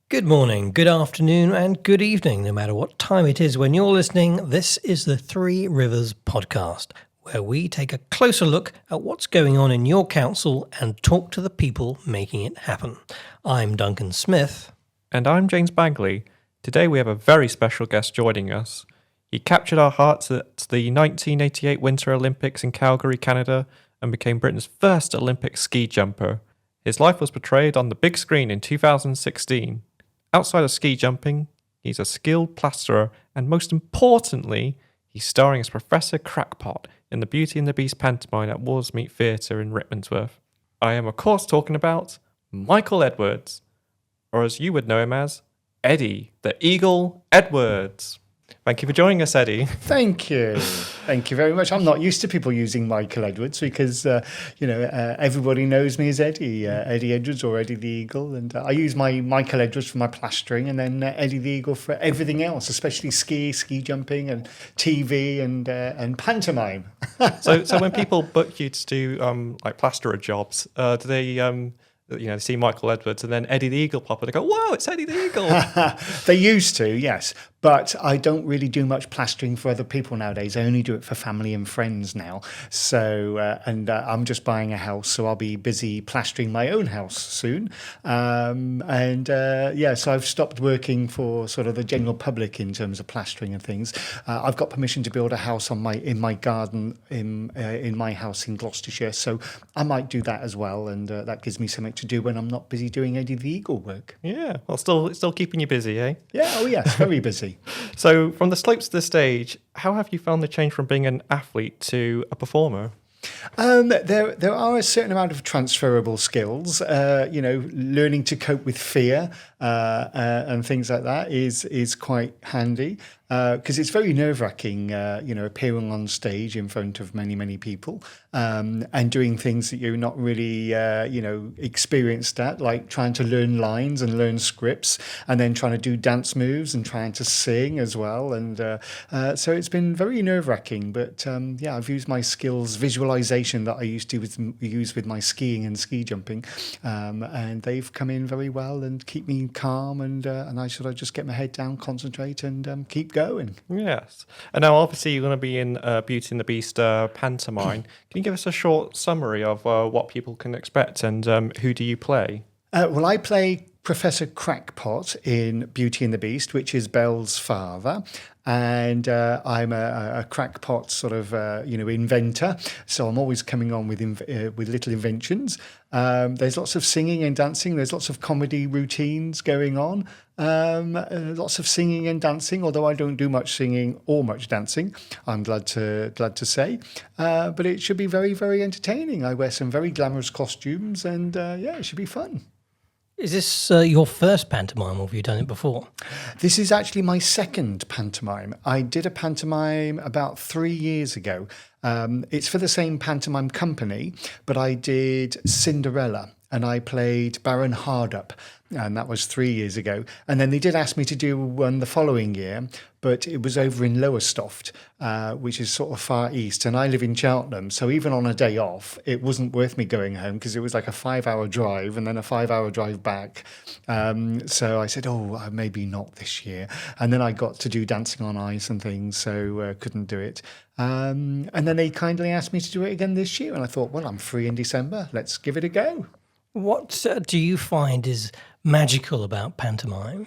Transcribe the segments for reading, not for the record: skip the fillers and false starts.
Good morning, good afternoon, and good evening, no matter what time it is when you're listening. This is the Three Rivers podcast, where we take a closer look at what's going on in your council and talk to the people making it happen. I'm Duncan Smith. And I'm James Bagley. Today we have a very special guest joining us. He captured our hearts at the 1988 Winter Olympics in Calgary, Canada, and became Britain's first Olympic ski jumper. His life was portrayed on the big screen in 2016. Outside of ski jumping, he's a skilled plasterer, and most importantly, he's starring as Professor Crackpot in the Beauty and the Beast pantomime at Warsmeet Theatre in Rickmansworth. I am, of course, talking about Michael Edwards, or as you would know him as, Eddie, the Eagle Edwards. Thank you for joining us, Eddie. Thank you. Thank you very much. I'm not used to people using Michael Edwards because, everybody knows me as Eddie, Eddie Edwards or Eddie the Eagle. And I use my Michael Edwards for my plastering and then Eddie the Eagle for everything else, especially ski jumping and TV and pantomime. So when people book you to do plasterer jobs, do they... see Michael Edwards and then Eddie the Eagle pop and they go, whoa, it's Eddie the Eagle. They used to, yes. But I don't really do much plastering for other people nowadays. I only do it for family and friends now. So, I'm just buying a house, so I'll be busy plastering my own house soon. So I've stopped working for sort of the general public in terms of plastering and things. I've got permission to build a house in my garden in my house in Gloucestershire, so I might do that as well, and that gives me something to do when I'm not busy doing Eddie the Eagle work. Yeah, well, still keeping you busy, eh? Yeah, oh yes, very busy. So from the slopes to the stage, how have you found the change from being an athlete to a performer? There are a certain amount of transferable skills. Learning to cope with fear and things like that is quite handy because it's very nerve-wracking, appearing on stage in front of many people and doing things that you're not really, experienced at, like trying to learn lines and learn scripts, and then trying to do dance moves and trying to sing as well. And so it's been very nerve-wracking. But I've used my skills, visualization that I used to use with my skiing and ski jumping, and they've come in very well and keep me calm, and I sort of just get my head down, concentrate, and keep going. Yes. And now obviously you're going to be in Beauty and the Beast pantomime. Can you give us a short summary of what people can expect and who do you play? I play Professor Crackpot in Beauty and the Beast, which is Belle's father. And I'm a crackpot sort of, inventor. So I'm always coming on with little inventions. There's lots of singing and dancing. There's lots of comedy routines going on. Lots of singing and dancing, although I don't do much singing or much dancing, I'm glad to say. But it should be very, very entertaining. I wear some very glamorous costumes and, it should be fun. Is this your first pantomime, or have you done it before? This is actually my second pantomime. I did a pantomime about 3 years ago. It's for the same pantomime company, but I did Cinderella, and I played Baron Hardup, and that was 3 years ago. And then they did ask me to do one the following year, but it was over in Lowestoft, which is sort of far east, and I live in Cheltenham, so even on a day off, it wasn't worth me going home because it was like a 5-hour drive and then a 5-hour drive back. So I said, maybe not this year. And then I got to do Dancing on Ice and things, so couldn't do it. And then they kindly asked me to do it again this year, and I thought, well, I'm free in December, let's give it a go. What do you find is magical about pantomime?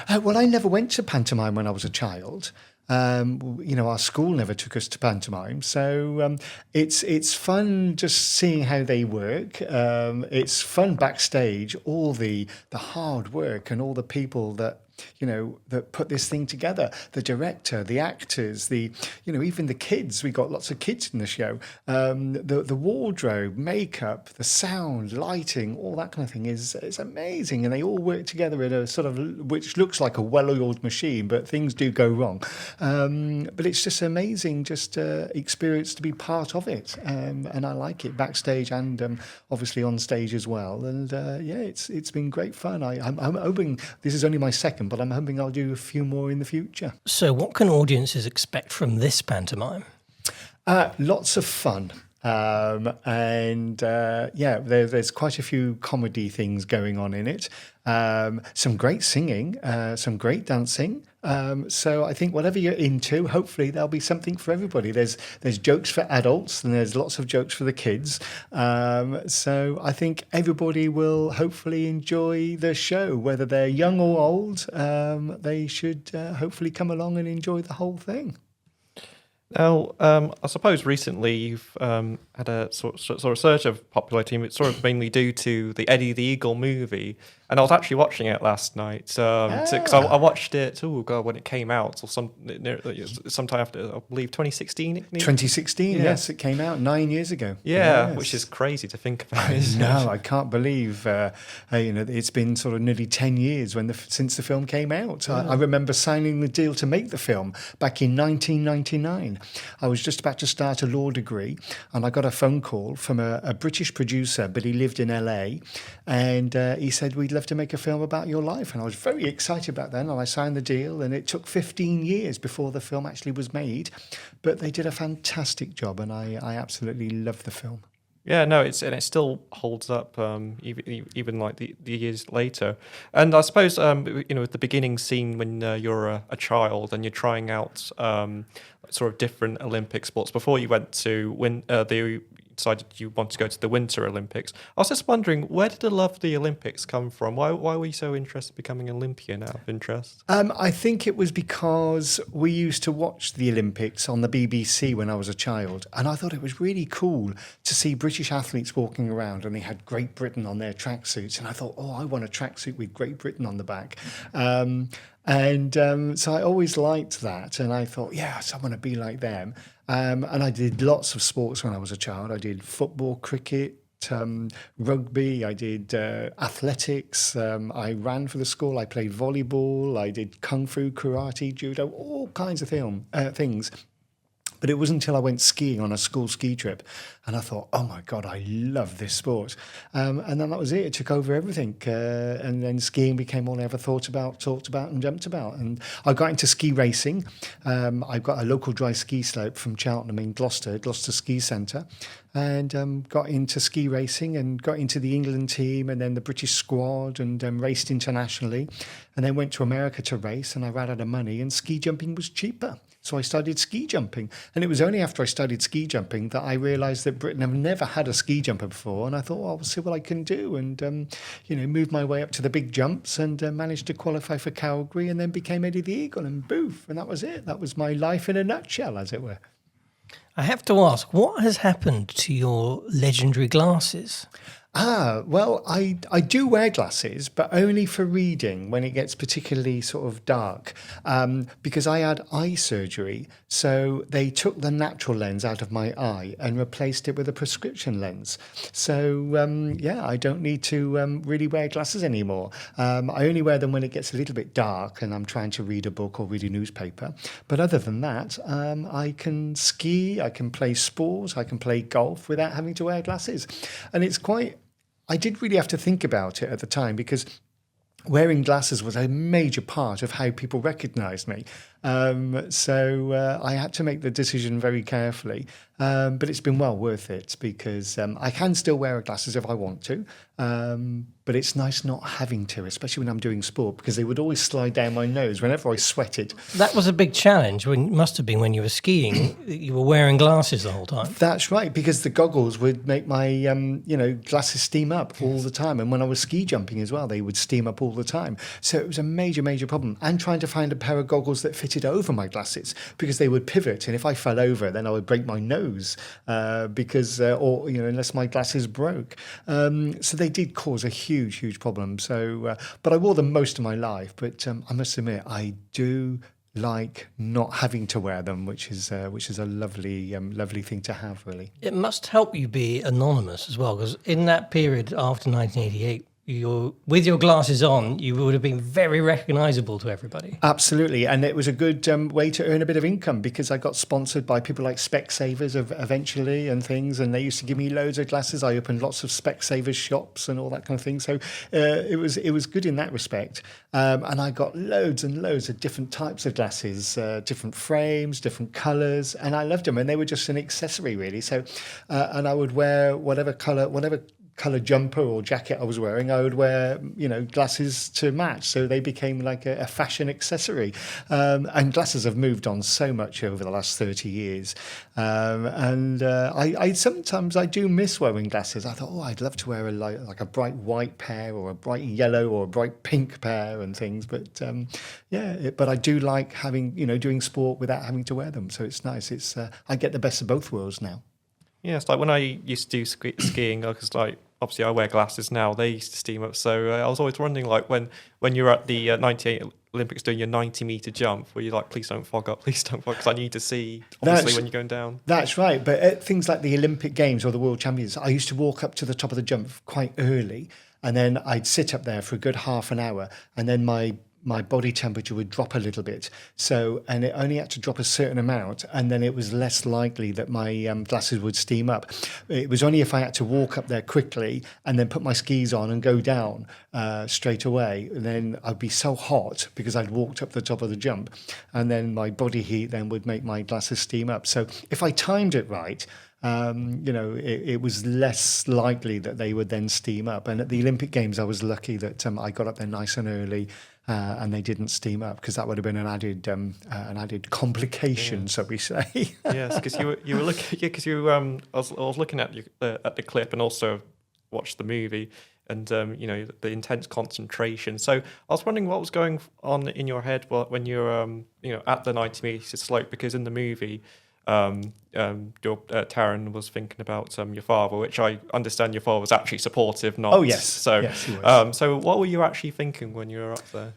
I never went to pantomime when I was a child. Our school never took us to pantomime, so it's fun just seeing how they work. It's fun backstage, all the hard work and all the people that put this thing together. The director, the actors, even the kids. We got lots of kids in the show. The wardrobe, makeup, the sound, lighting, all that kind of thing is amazing, and they all work together in a sort of which looks like a well-oiled machine, but things do go wrong. But it's just amazing, experience to be part of it, and I like it backstage and obviously on stage as well. And it's been great fun. I'm hoping this is only my second, but I'm hoping I'll do a few more in the future. So what can audiences expect from this pantomime? Lots of fun. There's quite a few comedy things going on in it. Some great singing, some great dancing. So I think whatever you're into, hopefully there'll be something for everybody. There's jokes for adults and there's lots of jokes for the kids. So I think everybody will hopefully enjoy the show, whether they're young or old. They should hopefully come along and enjoy the whole thing. Now, I suppose recently you've had a sort of surge of popularity. It's sort of mainly due to the Eddie the Eagle movie, and I was actually watching it last night. Because I watched it, when it came out, or sometime after, I believe 2016. 2016, yes, it came out 9 years ago. Yeah, Yes. which is crazy to think about. No, I can't believe it's been sort of nearly 10 years since the film came out. I remember signing the deal to make the film back in 1999. I was just about to start a law degree, and I got a phone call from a British producer, but he lived in LA, and he said, "We'd love to make a film about your life." And I was very excited about that, and I signed the deal, and it took 15 years before the film actually was made, but they did a fantastic job, and I absolutely love the film. Yeah, no, it still holds up even like the years later. And I suppose the beginning scene when you're a child and you're trying out sort of different Olympic sports before you went to decided you want to go to the Winter Olympics. I was just wondering, where did the love of the Olympics come from? Why were you so interested in becoming an Olympian out of interest? I think it was because we used to watch the Olympics on the BBC when I was a child, and I thought it was really cool to see British athletes walking around, and they had Great Britain on their tracksuits, and I thought, I want a tracksuit with Great Britain on the back. So I always liked that, and I thought, yes, I want to be like them. And I did lots of sports when I was a child. I did football, cricket, rugby, I did athletics, I ran for the school, I played volleyball, I did kung fu, karate, judo, all kinds of things. But it wasn't until I went skiing on a school ski trip and I thought, oh my God, I love this sport. And then that was it. It took over everything. And then skiing became all I ever thought about, talked about and dreamt about. And I got into ski racing. I've got a local dry ski slope from Cheltenham in Gloucester Ski Centre. And got into ski racing and got into the England team and then the British squad and raced internationally. And then went to America to race and I ran out of money and ski jumping was cheaper. So I started ski jumping. And it was only after I started ski jumping that I realised that Britain have never had a ski jumper before. And I thought, I'll see what I can do. And, moved my way up to the big jumps and managed to qualify for Calgary and then became Eddie the Eagle and boof. And that was it. That was my life in a nutshell, as it were. I have to ask, what has happened to your legendary glasses? Well, I do wear glasses, but only for reading when it gets particularly sort of dark, because I had eye surgery. So they took the natural lens out of my eye and replaced it with a prescription lens. So, I don't need to really wear glasses anymore. I only wear them when it gets a little bit dark and I'm trying to read a book or read a newspaper. But other than that, I can ski, I can play sport, I can play golf without having to wear glasses. And I did really have to think about it at the time because wearing glasses was a major part of how people recognised me. So I had to make the decision very carefully. But it's been well worth it because I can still wear glasses if I want to. But it's nice not having to, especially when I'm doing sport, because they would always slide down my nose whenever I sweated. That was a big challenge. Must have been when you were skiing. You were wearing glasses the whole time. That's right, because the goggles would make my glasses steam up all the time. And when I was ski jumping as well, they would steam up all the time. So it was a major, major problem. And trying to find a pair of goggles that fitted over my glasses because they would pivot. And if I fell over, then I would break my nose unless my glasses broke. So they did cause a huge problem. So, but I wore them most of my life. But I must admit, I do like not having to wear them, which is a lovely thing to have, really. It must help you be anonymous as well, because in that period after 1988, you're with your glasses on, you would have been very recognisable to everybody. Absolutely, and it was a good way to earn a bit of income because I got sponsored by people like Specsavers eventually and things, and they used to give me loads of glasses. I opened lots of Specsavers shops and all that kind of thing, so it was good in that respect. And I got loads and loads of different types of glasses, different frames, different colours, and I loved them, and they were just an accessory really. So, and I would wear whatever colour jumper or jacket I was wearing, I would wear, glasses to match. So they became like a fashion accessory. And glasses have moved on so much over the last 30 years. I sometimes I do miss wearing glasses. I thought, I'd love to wear like a bright white pair or a bright yellow or a bright pink pair and things. But but I do like having, doing sport without having to wear them. So it's nice. It's I get the best of both worlds now. Yeah, it's like when I used to do skiing, because obviously I wear glasses now, they used to steam up. So I was always wondering, like when you were at the 98 Olympics doing your 90-metre jump, were you like, please don't fog up, because I need to see, obviously, when you're going down. That's right. But at things like the Olympic Games or the World Champions, I used to walk up to the top of the jump quite early, and then I'd sit up there for a good half an hour, and then my body temperature would drop a little bit. So, and it only had to drop a certain amount, and then it was less likely that my glasses would steam up. It was only if I had to walk up there quickly and then put my skis on and go down straight away. And then I'd be so hot because I'd walked up the top of the jump, and then my body heat then would make my glasses steam up. So if I timed it right, it was less likely that they would then steam up. And at the Olympic Games, I was lucky that I got up there nice and early, and they didn't steam up, because that would have been an added complication, so we say. Yes, because you were looking. Yeah, because I was looking at the clip and also watched the movie, and the intense concentration. So I was wondering what was going on in your head when you were at the 90 meter slope, because in the movie, Taron was thinking about your father, which I understand your father was actually supportive, not. Oh yes. So yes, he was. So what were you actually thinking when you were up there?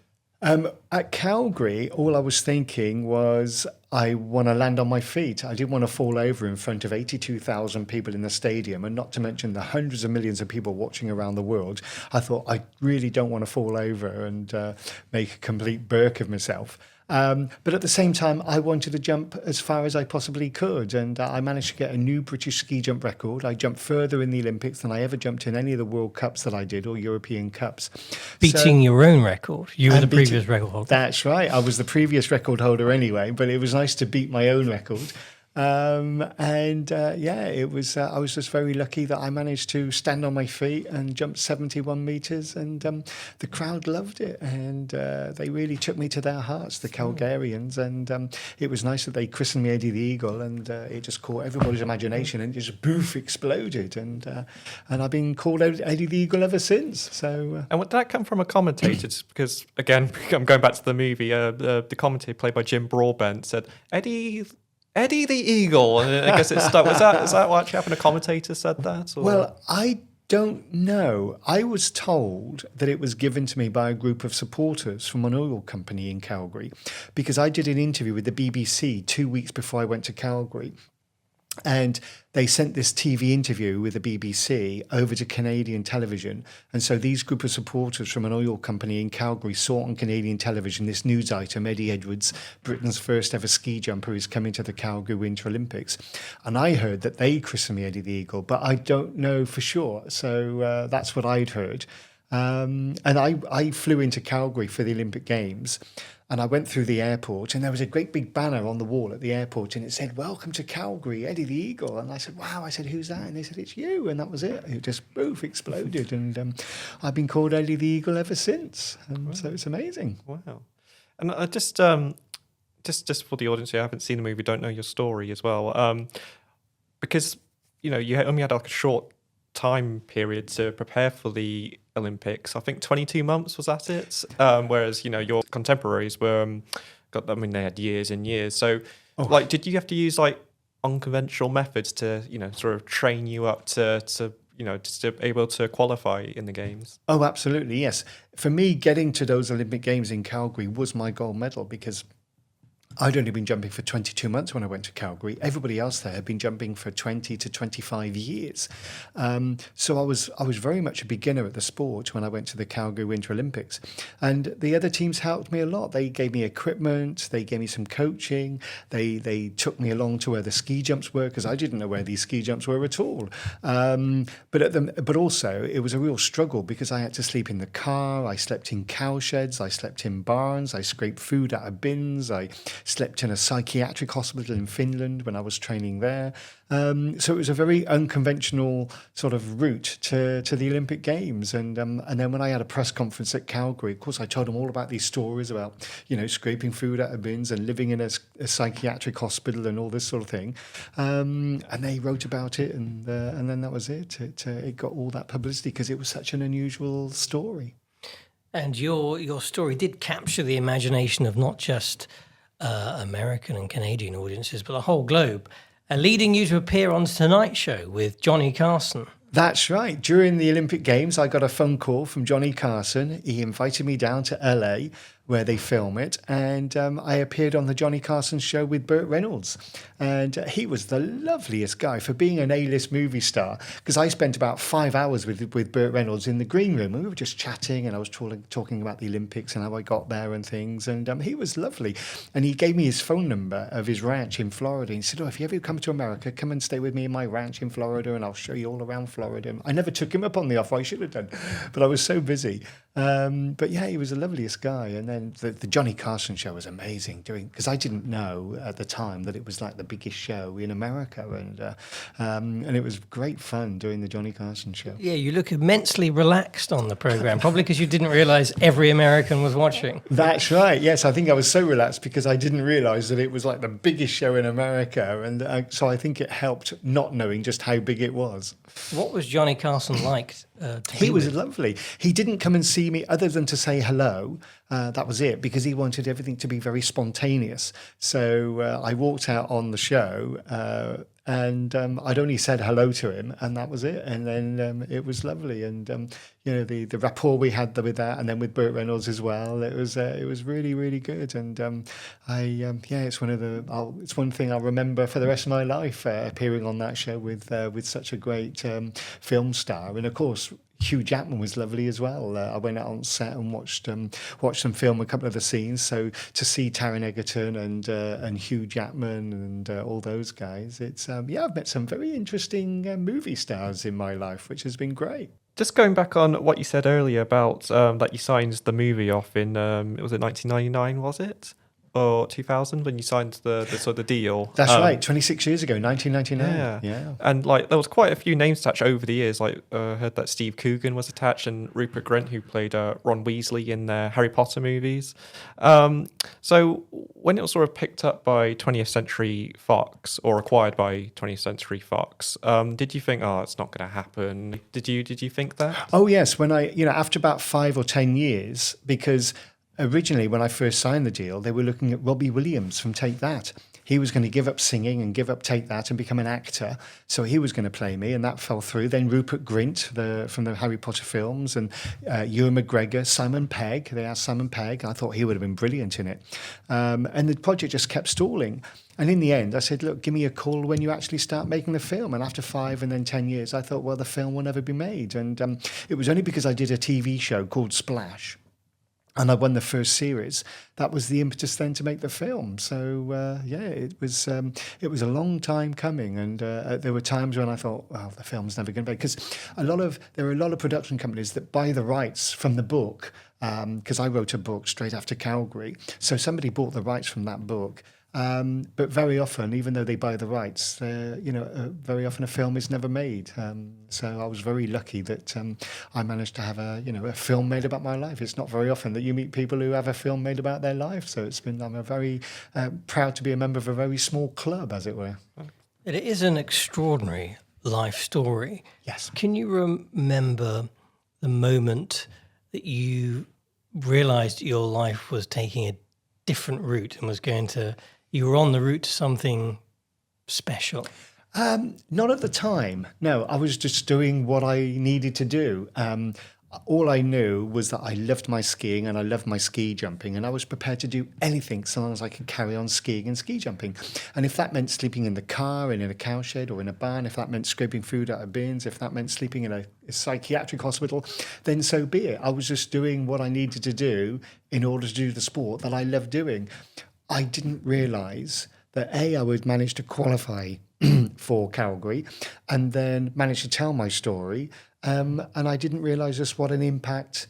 At Calgary, all I was thinking was I want to land on my feet. I didn't want to fall over in front of 82,000 people in the stadium, and not to mention the hundreds of millions of people watching around the world. I thought, I really don't want to fall over and make a complete Burke of myself. But at the same time, I wanted to jump as far as I possibly could, and I managed to get a new British ski jump record. I jumped further in the Olympics than I ever jumped in any of the World Cups that I did, or European Cups. Beating your own record. You were the previous record holder. That's right. I was the previous record holder anyway, but it was nice to beat my own record. It was. I was just very lucky that I managed to stand on my feet and jump 71 meters, and the crowd loved it, and they really took me to their hearts, the Calgarians, and it was nice that they christened me Eddie the Eagle, and it just caught everybody's imagination, and it just boof exploded, and I've been called Eddie the Eagle ever since. So, and would that come from a commentator? Because again, I'm going back to the movie. The commentator played by Jim Broadbent said Eddie the Eagle, and I guess it stuck. Is that what actually happened? A commentator said that? Or? Well, I don't know. I was told that it was given to me by a group of supporters from an oil company in Calgary, because I did an interview with the BBC 2 weeks before I went to Calgary. And they sent this TV interview with the BBC over to Canadian television. And so these group of supporters from an oil company in Calgary saw on Canadian television this news item: Eddie Edwards, Britain's first ever ski jumper, is coming to the Calgary Winter Olympics. And I heard that they christened me Eddie the Eagle, but I don't know for sure. So that's what I'd heard. And I flew into Calgary for the Olympic Games, and I went through the airport, and there was a great big banner on the wall at the airport, and it said, "Welcome to Calgary, Eddie the Eagle." And I said, "Wow." I said, "Who's that?" And they said, "It's you." And that was it. It just poof exploded, and I've been called Eddie the Eagle ever since. And wow. So it's amazing. Wow. And just for the audience who haven't seen the movie, don't know your story as well, because you only had like a short time period to prepare for the Olympics. I think 22 months, was that it? Whereas your contemporaries were they had years and years. So did you have to use like unconventional methods to sort of train you up to just to be able to qualify in the games? Oh, absolutely, yes. For me, getting to those Olympic Games in Calgary was my gold medal, because I'd only been jumping for 22 months when I went to Calgary. Everybody else there had been jumping for 20 to 25 years. So I was very much a beginner at the sport when I went to the Calgary Winter Olympics. And the other teams helped me a lot. They gave me equipment, they gave me some coaching, they took me along to where the ski jumps were, because I didn't know where these ski jumps were at all. But also it was a real struggle because I had to sleep in the car, I slept in cow sheds, I slept in barns, I scraped food out of bins, I slept in a psychiatric hospital in Finland when I was training there. So it was a very unconventional sort of route to the Olympic Games. And then when I had a press conference at Calgary, of course, I told them all about these stories about, scraping food out of bins and living in a psychiatric hospital and all this sort of thing. And they wrote about it, and then that was it. It got all that publicity because it was such an unusual story. And your story did capture the imagination of not just American and Canadian audiences, but the whole globe, leading you to appear on Tonight Show with Johnny Carson. That's right. During the Olympic Games, I got a phone call from Johnny Carson. He invited me down to LA where they film it, and I appeared on the Johnny Carson show with Burt Reynolds. And he was the loveliest guy for being an A-list movie star, because I spent about 5 hours with Burt Reynolds in the green room, and we were just chatting, and I was talking about the Olympics and how I got there and things, and he was lovely. And he gave me his phone number of his ranch in Florida, and he said, if you ever come to America, come and stay with me in my ranch in Florida, and I'll show you all around Florida. I never took him up on the offer. I should have done, but I was so busy. But yeah, he was the loveliest guy. And then the Johnny Carson show was amazing, because I didn't know at the time that it was like the biggest show in America, and it was great fun doing the Johnny Carson show. Yeah, you look immensely relaxed on the program, probably because you didn't realize every American was watching. That's right. Yes, I think I was so relaxed because I didn't realize that it was like the biggest show in America, and so I think it helped not knowing just how big it was. What was Johnny Carson like? He was lovely. He didn't come and see me other than to say hello. That was it, because he wanted everything to be very spontaneous. So I walked out on the show and I'd only said hello to him, and that was it. And then it was lovely. And, the rapport we had with that, and then with Burt Reynolds as well, it was really, really good. And it's one thing I'll remember for the rest of my life, appearing on that show with such a great film star. And of course, Hugh Jackman was lovely as well. I went out on set and watched them film a couple of the scenes. So to see Taron Egerton and Hugh Jackman and all those guys, it's I've met some very interesting movie stars in my life, which has been great. Just going back on what you said earlier about that you signed the movie off in, was it 1999, was it? Or 2000 when you signed the sort of deal. That's right, 26 years ago, 1999. Yeah. And there was quite a few names attached over the years. I heard that Steve Coogan was attached, and Rupert Grint, who played Ron Weasley in the Harry Potter movies. So when it was sort of picked up by 20th Century Fox, or acquired by 20th Century Fox, did you think, it's not going to happen? Did you think that? Oh yes, when after about 5 or 10 years, because originally, when I first signed the deal, they were looking at Robbie Williams from Take That. He was going to give up singing and give up Take That and become an actor. So he was going to play me, and that fell through. Then Rupert Grint from the Harry Potter films, and Ewan McGregor, Simon Pegg. They asked Simon Pegg. I thought he would have been brilliant in it. And the project just kept stalling. And in the end, I said, look, give me a call when you actually start making the film. And after 5 and then 10 years, I thought, well, the film will never be made. And it was only because I did a TV show called Splash, and I won the first series. That was the impetus then to make the film. So it was a long time coming, and there were times when I thought, well, the film's never going to be, because there are a lot of production companies that buy the rights from the book, because I wrote a book straight after Calgary, so somebody bought the rights from that book. But very often, even though they buy the rights, very often a film is never made. So I was very lucky that I managed to have a film made about my life. It's not very often that you meet people who have a film made about their life. So I'm a very proud to be a member of a very small club, as it were. It is an extraordinary life story. Yes. Can you remember the moment that you realized your life was taking a different route and you were on the route to something special? Not at the time. No, I was just doing what I needed to do. all I knew was that I loved my skiing and I loved my ski jumping, and I was prepared to do anything so long as I could carry on skiing and ski jumping. And if that meant sleeping in the car and in a cowshed or in a barn, if that meant scraping food out of bins, if that meant sleeping in a psychiatric hospital, then so be it. I was just doing what I needed to do in order to do the sport that I love doing. I didn't realise that I would manage to qualify for Calgary and then manage to tell my story. And I didn't realise just what an impact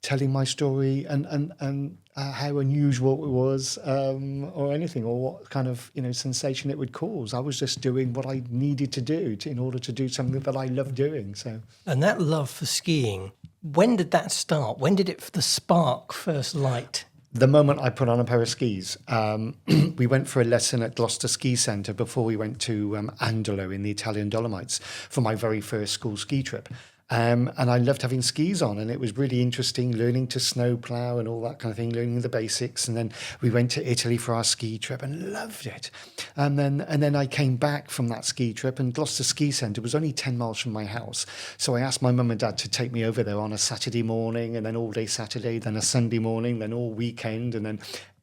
telling my story and how unusual it was, or anything, or what kind of sensation it would cause. I was just doing what I needed to do in order to do something that I love doing. So, and that love for skiing, when did that start? When did the spark first light? The moment I put on a pair of skis. We went for a lesson at Gloucester Ski Centre before we went to Andolo in the Italian Dolomites for my very first school ski trip. And I loved having skis on, and it was really interesting learning to snowplow and all that kind of thing, learning the basics. And then we went to Italy for our ski trip and loved it. And then I came back from that ski trip, and Gloucester Ski Centre was only 10 miles from my house. So I asked my mum and dad to take me over there on a Saturday morning, and then all day Saturday, then a Sunday morning, then all weekend, and then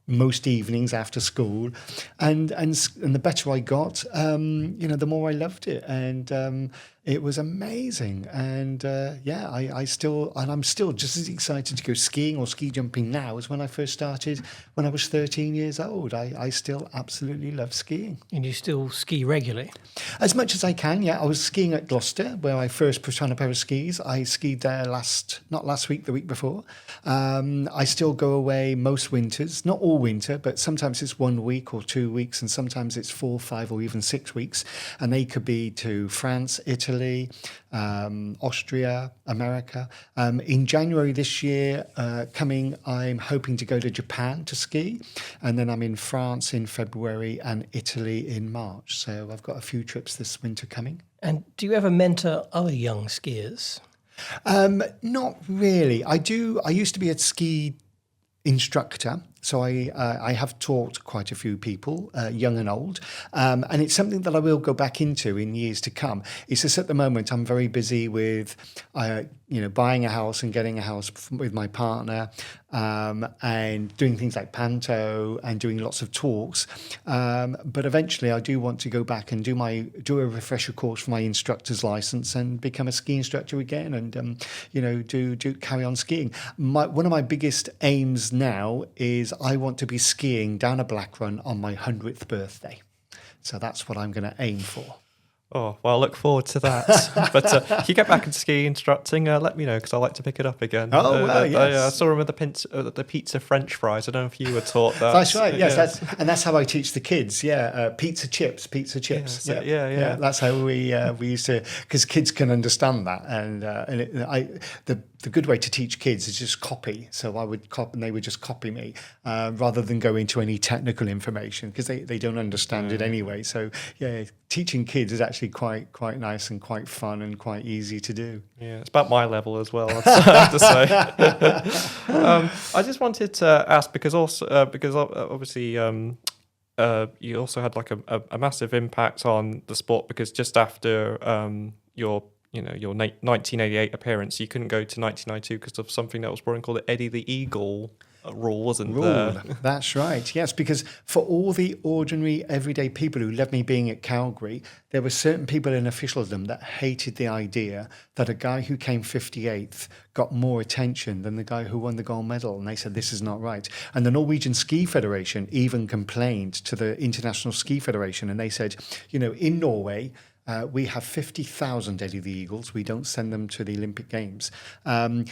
most evenings after school, and the better I got, the more I loved it, and it was amazing. And I'm still just as excited to go skiing or ski jumping now as when I first started when I was 13 years old. I still absolutely love skiing. And you still ski regularly? As much as I can, yeah. I was skiing at Gloucester, where I first put on a pair of skis. I skied there not last week, the week before. I still go away most winters, not all winter, but sometimes it's 1 week or 2 weeks, and sometimes it's 4, 5, or even 6 weeks. And they could be to France, Italy, Austria, America. In January this year, I'm hoping to go to Japan to ski, and then I'm in France in February and Italy in March. So I've got a few trips this winter coming. And do you ever mentor other young skiers? Not really. I do. I used to be a ski instructor, so I have taught quite a few people, young and old, and it's something that I will go back into in years to come. It's just at the moment I'm very busy with, buying a house and getting a house with my partner, and doing things like panto and doing lots of talks. But eventually I do want to go back and do a refresher course for my instructor's license and become a ski instructor again, and do carry on skiing. One of my biggest aims now is I want to be skiing down a black run on my 100th birthday. So that's what I'm going to aim for. Oh, well, I look forward to that. But if you get back into ski instructing, let me know, because I like to pick it up again. Oh, well, yes. I saw him with the pizza French fries. I don't know if you were taught that. That's right, yes. Yeah. That's how I teach the kids, pizza chips. Yeah. That's how we used to, because kids can understand that. And the good way to teach kids is just copy. So I would copy, and they would just copy me, rather than go into any technical information, because they don't understand it anyway. So, teaching kids is actually quite nice and quite fun and quite easy to do. Yeah, it's about my level as well, I have to say. I just wanted to ask, because obviously you also had like a massive impact on the sport, because just after your 1988 appearance, you couldn't go to 1992 because of something that was brought in called the Eddie the Eagle rule, wasn't there? That's right, yes, because for all the ordinary everyday people who loved me being at Calgary, there were certain people in officialdom that hated the idea that a guy who came 58th got more attention than the guy who won the gold medal, and they said this is not right. And the Norwegian Ski Federation even complained to the International Ski Federation, and they said, in Norway, we have 50,000 Eddie the Eagles. We don't send them to the Olympic Games.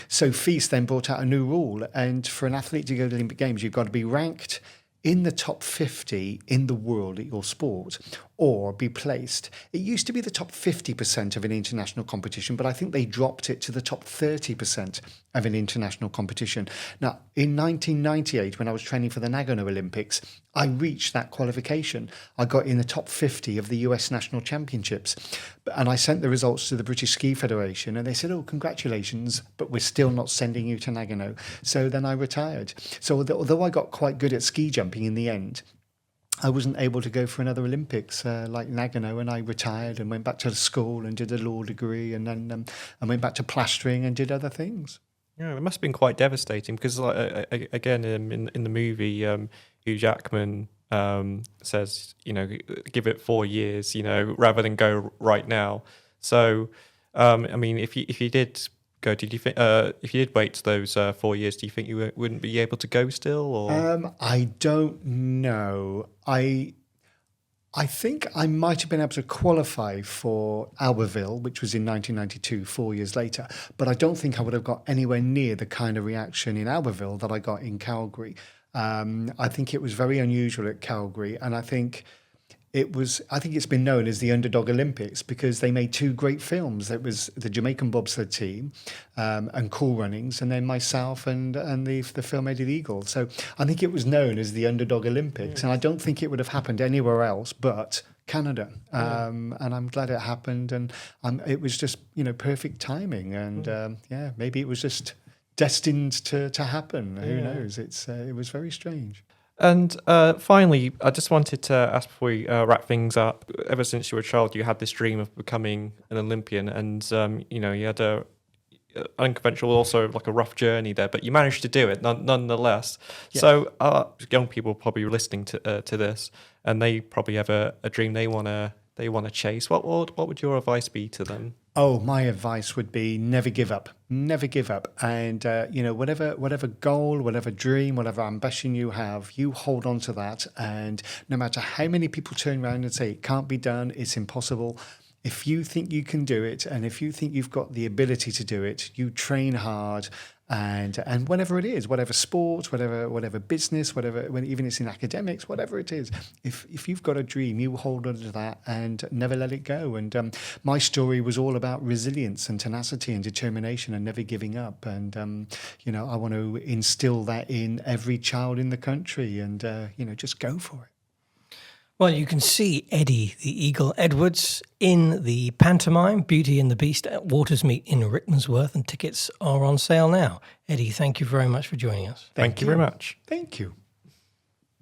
So FIS then brought out a new rule. And for an athlete to go to the Olympic Games, you've got to be ranked in the top 50 in the world at your sport, or be placed. It used to be the top 50% of an international competition, but I think they dropped it to the top 30% of an international competition. Now, in 1998, when I was training for the Nagano Olympics, I reached that qualification. I got in the top 50 of the US National Championships, and I sent the results to the British Ski Federation, and they said, "Oh, congratulations, but we're still not sending you to Nagano." So then I retired. So although I got quite good at ski jumping in the end, I wasn't able to go for another Olympics like Nagano, and I retired and went back to school and did a law degree, and then I went back to plastering and did other things. Yeah, it must have been quite devastating because, like, again, in the movie, Hugh Jackman says, give it 4 years, rather than go right now. So, I mean, if you did go, did you think if you did wait those 4 years, do you think you wouldn't be able to go still? Or I don't know. I think I might have been able to qualify for Albertville, which was in 1992, 4 years later, but I don't think I would have got anywhere near the kind of reaction in Albertville that I got in Calgary. I think it was very unusual at Calgary, and I think it's been known as the Underdog Olympics because they made 2 great films. It was the Jamaican bobsled team and Cool Runnings, and then myself and the film-edited Eagle. So I think it was known as the Underdog Olympics, and I don't think it would have happened anywhere else but Canada. And I'm glad it happened, and it was just perfect timing, and maybe it was just destined to happen. Who knows? It was very strange. And finally, I just wanted to ask before we wrap things up. Ever since you were a child, you had this dream of becoming an Olympian, and you had a unconventional, also like a rough journey there, but you managed to do it nonetheless. Yeah. So young people probably listening to this, and they probably have a dream they want to chase. What would your advice be to them? Oh, my advice would be never give up. Never give up. And, whatever goal, whatever dream, whatever ambition you have, you hold on to that. And no matter how many people turn around and say it can't be done, it's impossible, if you think you can do it, and if you think you've got the ability to do it, you train hard. And whatever it is, whatever sport, whatever business, even it's in academics, whatever it is, if you've got a dream, you hold on to that and never let it go. And my story was all about resilience and tenacity and determination and never giving up. And I want to instill that in every child in the country, and just go for it. Well, you can see Eddie the Eagle Edwards in the pantomime Beauty and the Beast at Watersmeet in Rickmansworth, and tickets are on sale now. Eddie, thank you very much for joining us. Thank you very much. Thank you.